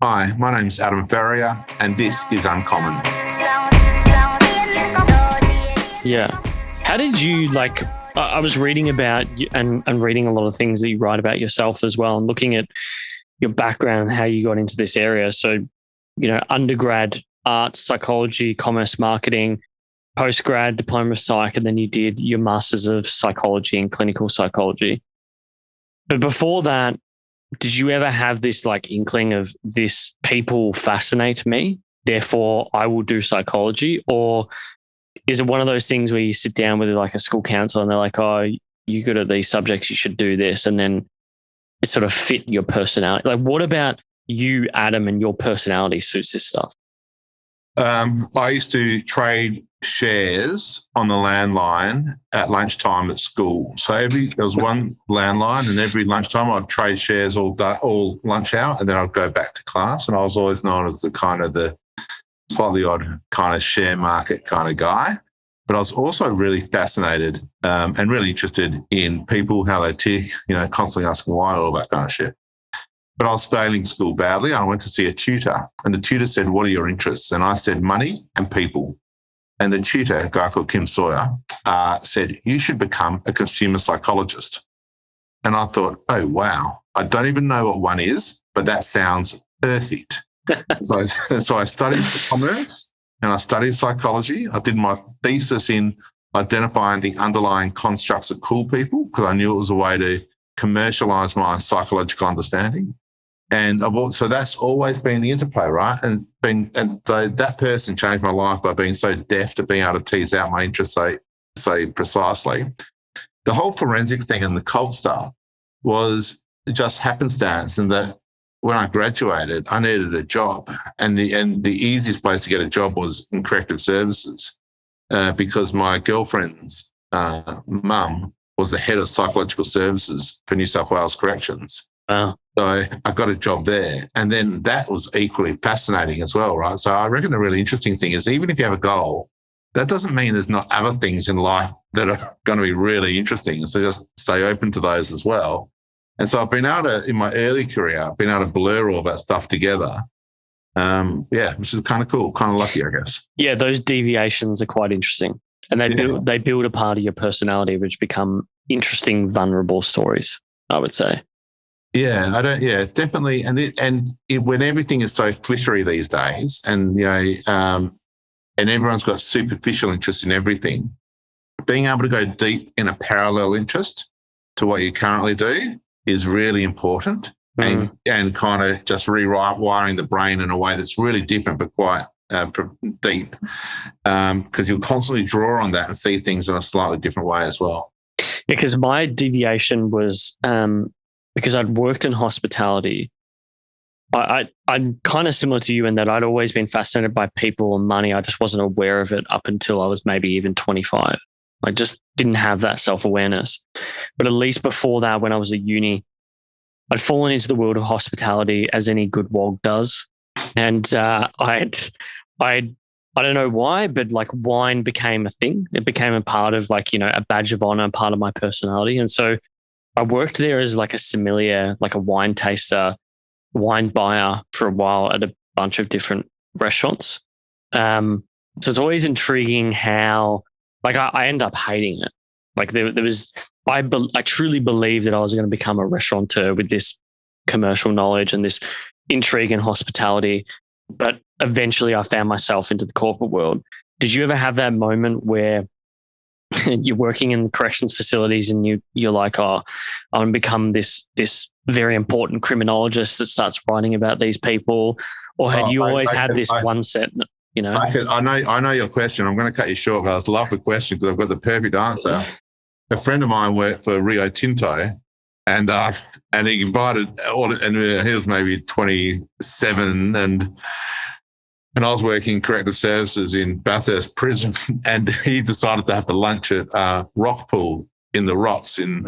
Hi, my name's Adam Ferrier, and this is Uncommon. Yeah. How did you I was reading about you and reading a lot of things that you write about yourself as well, and looking at your background and how you got into this area. So, undergrad, arts, psychology, commerce, marketing, postgrad, diploma of psych, and then you did your master's of psychology and clinical psychology. But before that, did you ever have this inkling of this people fascinate me, therefore I will do psychology? Or is it one of those things where you sit down with a school counselor and they're like, oh, you're good at these subjects, you should do this, and then it sort of fit your personality? What about you, Adam, and your personality suits this stuff? I used to trade shares on the landline at lunchtime at school. So there was one landline, and every lunchtime I'd trade shares all lunch hour, and then I'd go back to class. And I was always known as the slightly odd kind of share market kind of guy. But I was also really fascinated and really interested in people, how they tick, constantly asking why, all that kind of shit. But I was failing school badly. I went to see a tutor, and the tutor said, what are your interests? And I said, money and people. And the tutor, a guy called Kim Sawyer, said, you should become a consumer psychologist. And I thought, oh, wow, I don't even know what one is, but that sounds perfect. So I studied commerce and I studied psychology. I did my thesis in identifying the underlying constructs of cool people, because I knew it was a way to commercialize my psychological understanding. And so that's always been the interplay, right? And so that person changed my life by being so deft at being able to tease out my interests so precisely. The whole forensic thing and the cult stuff was just happenstance, and that when I graduated, I needed a job, and the easiest place to get a job was in corrective services, because my girlfriend's mum was the head of psychological services for New South Wales Corrections. Wow. So I got a job there, and then that was equally fascinating as well, right? So I reckon the really interesting thing is, even if you have a goal, that doesn't mean there's not other things in life that are going to be really interesting. So just stay open to those as well. And so I've been able to, in my early career, I've been able to blur all that stuff together. Which is kind of cool, kind of lucky, I guess. Yeah, those deviations are quite interesting. And they build a part of your personality which become interesting, vulnerable stories, I would say. Yeah, definitely. When everything is so flittery these days, and and everyone's got superficial interest in everything, being able to go deep in a parallel interest to what you currently do is really important, and kind of just rewiring the brain in a way that's really different but quite deep, because you'll constantly draw on that and see things in a slightly different way as well. Yeah, because my deviation was because I'd worked in hospitality. I'm kind of similar to you in that I'd always been fascinated by people and money. I just wasn't aware of it up until I was maybe even 25. I just didn't have that self-awareness. But at least before that, when I was at uni, I'd fallen into the world of hospitality as any good wog does. And I don't know why, but wine became a thing. It became a part of a badge of honor, part of my personality. And so I worked there as a sommelier, a wine taster, wine buyer for a while at a bunch of different restaurants. So it's always intriguing how, I ended up hating it. I truly believed that I was going to become a restaurateur with this commercial knowledge and this intrigue in hospitality. But eventually I found myself into the corporate world. Did you ever have that moment where you're working in the corrections facilities and you're like, oh, I'm going to become this very important criminologist that starts writing about these people? Or had you always had this one set, I know your question. I'm going to cut you short, but I love the question because I've got the perfect answer. A friend of mine worked for Rio Tinto, and he invited and he was maybe 27, and I was working corrective services in Bathurst Prison, and he decided to have the lunch at Rockpool in the Rocks in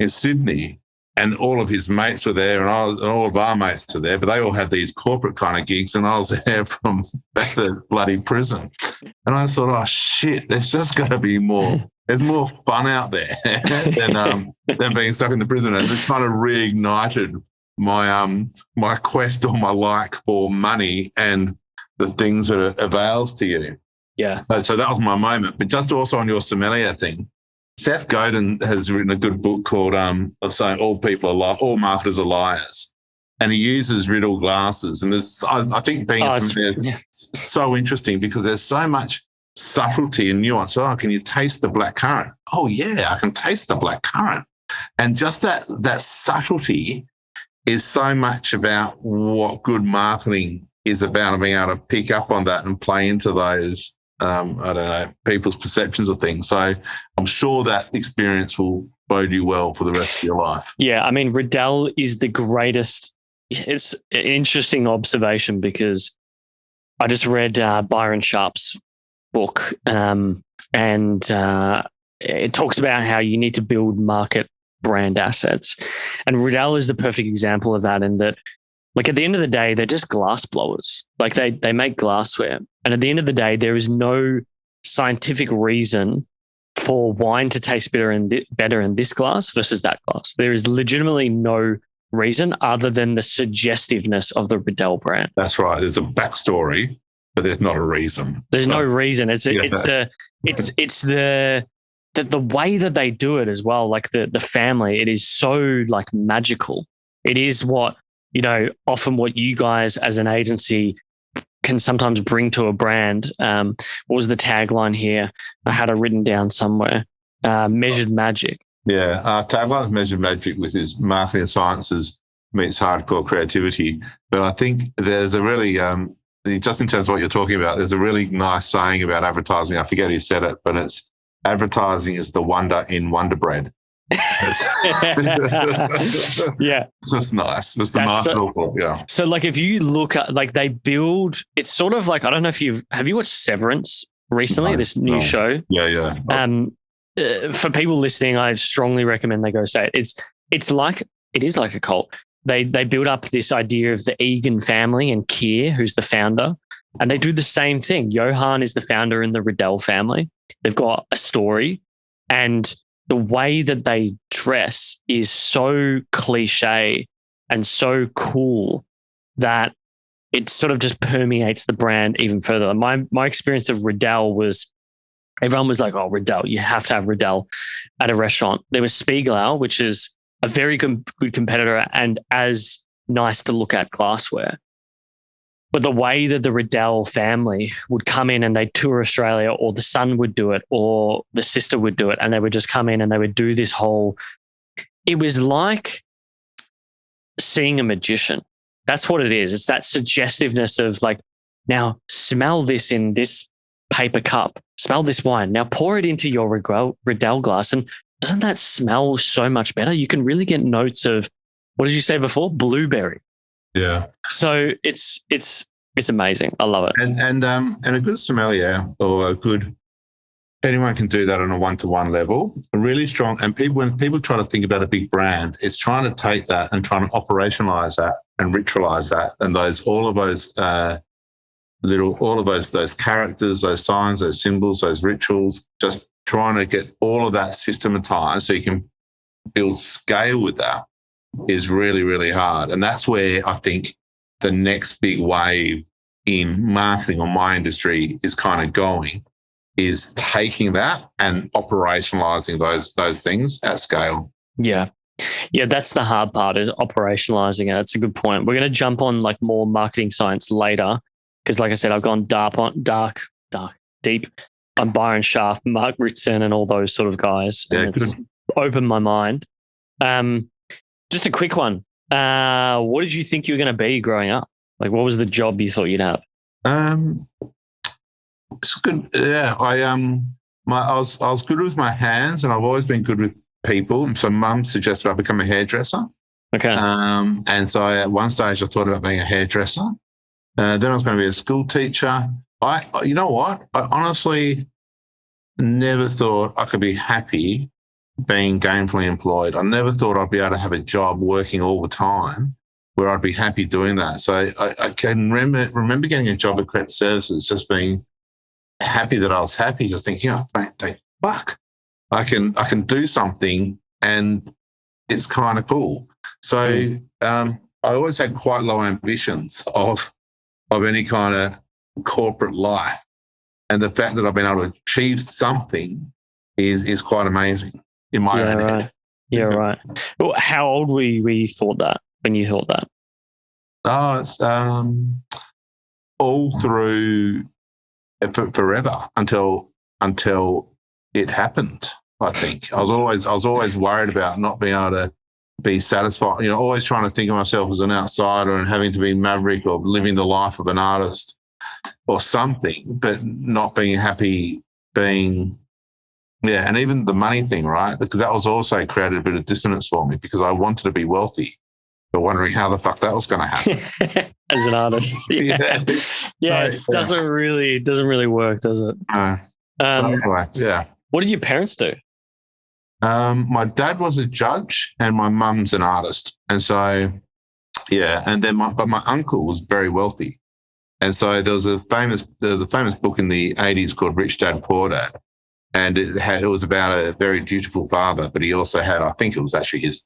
Sydney. And all of his mates were there, and all of our mates were there, but they all had these corporate kind of gigs, and I was there from Bathurst bloody prison. And I thought, oh, shit, there's just got to be more. There's more fun out there than being stuck in the prison. And it kind of reignited my quest or my like for money and the things that it avails to you. Yeah. So that was my moment. But just also on your sommelier thing, Seth Godin has written a good book called saying all marketers are liars. And he uses riddle glasses. And I think being a sommelier is so interesting because there's so much subtlety and nuance. Oh, can you taste the black currant? Oh, yeah, I can taste the black currant. And just that subtlety is so much about what good marketing is about, and being able to pick up on that and play into those, people's perceptions of things. So I'm sure that experience will bode you well for the rest of your life. Yeah, I mean, Riddell is the greatest. It's an interesting observation because I just read Byron Sharp's book, and it talks about how you need to build market brand assets. And Riddell is the perfect example of that, in that, like, at the end of the day, they're just glass blowers. Like, they make glassware. And at the end of the day, there is no scientific reason for wine to taste better in this glass versus that glass. There is legitimately no reason other than the suggestiveness of the Riddell brand. That's right. There's a backstory, but there's not a reason. There's no reason. It's the way that they do it as well. Like the family, it is so like magical. It is what, often what you guys as an agency can sometimes bring to a brand. What was the tagline here? I had it written down somewhere. Measured magic. Yeah, our tagline's measured magic, which is marketing and sciences meets hardcore creativity. But I think there's a really, just in terms of what you're talking about, there's a really nice saying about advertising. I forget who said it, but it's advertising is the wonder in Wonder Bread. Yeah. It's just nice. It's the marketable. Yeah. So like if you look at, like, they build, it's sort of like, I don't know if have you watched Severance recently, this new show? Yeah. For people listening, I strongly recommend they go say it. It is like a cult. They build up this idea of the Egan family and Keir, who's the founder, and they do the same thing. Johan is the founder in the Riddell family. They've got a story, and the way that they dress is so cliche and so cool that it sort of just permeates the brand even further. My experience of Riddell was, everyone was like, oh, Riddell, you have to have Riddell at a restaurant. There was Spiegelau, which is a very good competitor and as nice to look at glassware. But the way that the Riddell family would come in and they'd tour Australia, or the son would do it, or the sister would do it, and they would just come in and they would do this whole, it was like seeing a magician. That's what it is. It's that suggestiveness of like, now smell this in this paper cup, smell this wine, now pour it into your Riddell glass. And doesn't that smell so much better? You can really get notes of, what did you say before? Blueberry. Yeah. So it's amazing. I love it. And a good sommelier, or anyone can do that on a one-to-one level. A really strong, and when people try to think about a big brand, it's trying to take that and trying to operationalize that and ritualize that, and all of those characters, those signs, those symbols, those rituals, just trying to get all of that systematized so you can build scale with that is really, really hard. And that's where I think the next big wave in marketing, or my industry, is kind of going, is taking that and operationalizing those things at scale. Yeah. Yeah, that's the hard part, is operationalizing it. That's a good point. We're going to jump on like more marketing science later, because like I said, I've gone deep on Byron Sharp, Mark Ritson, and all those sort of guys. Yeah, and it's opened my mind. Just a quick one. What did you think you were going to be growing up? Like, what was the job you thought you'd have? It's good. Yeah, I was good with my hands, and I've always been good with people. So Mum suggested I become a hairdresser. Okay. And so at one stage I thought about being a hairdresser. Then I was going to be a school teacher. You know what? I honestly never thought I could be happy being gainfully employed. I never thought I'd be able to have a job working all the time where I'd be happy doing that. So I can remember getting a job at Credit Services, just being happy that I was happy, just thinking, oh, thank fuck, I can do something and it's kind of cool. So I always had quite low ambitions of any kind of corporate life. And the fact that I've been able to achieve something is quite amazing in my own head. Yeah, right. Well, how old were you when you thought that? Oh, it's all through forever until it happened. I think I was always worried about not being able to be satisfied. Always trying to think of myself as an outsider and having to be maverick or living the life of an artist or something, but not being happy being. Yeah, and even the money thing, right? Because that was also created a bit of dissonance for me because I wanted to be wealthy, but wondering how the fuck that was going to happen as an artist. Yeah, it doesn't really work, does it? No. Anyway, yeah. What did your parents do? My dad was a judge and my mum's an artist, and so yeah, and then my uncle was very wealthy, and so there was a famous book in the 80s called Rich Dad Poor Dad. And it was about a very dutiful father, but he also had, I think it was actually his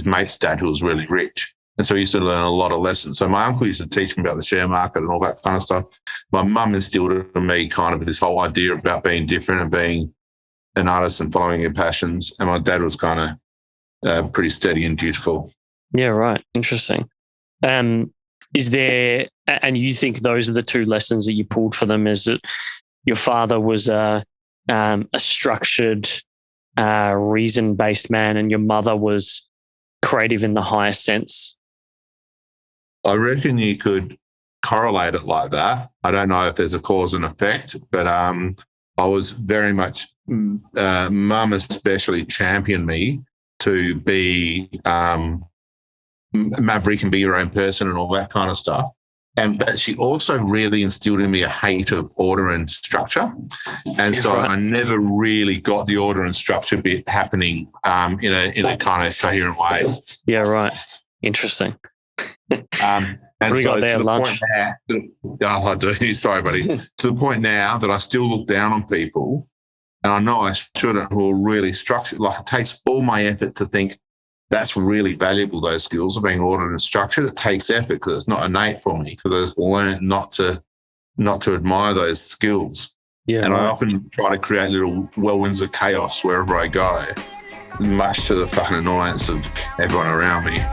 mate's dad who was really rich. And so he used to learn a lot of lessons. So my uncle used to teach me about the share market and all that kind of stuff. My mum instilled in me kind of this whole idea about being different and being an artist and following your passions. And my dad was kind of pretty steady and dutiful. Yeah, right. Interesting. Is there, and you think those are the two lessons that you pulled for them, is that your father was a structured, reason-based man, and your mother was creative in the highest sense? I reckon you could correlate it like that. I don't know if there's a cause and effect, but I was very much, mum especially championed me to be maverick and be your own person and all that kind of stuff. But she also really instilled in me a hate of order and structure. And so I never really got the order and structure bit happening in a kind of coherent way. Yeah, right. Interesting. And what do we got there, lunch? I do. Sorry, buddy. To the point now that I still look down on people, and I know I shouldn't, who are really structured. Like, it takes all my effort to think, that's really valuable, those skills of being ordered and structured. It takes effort because it's not innate for me, because I just learned not to admire those skills. Yeah, and I often try to create little whirlwinds of chaos wherever I go, much to the fucking annoyance of everyone around me.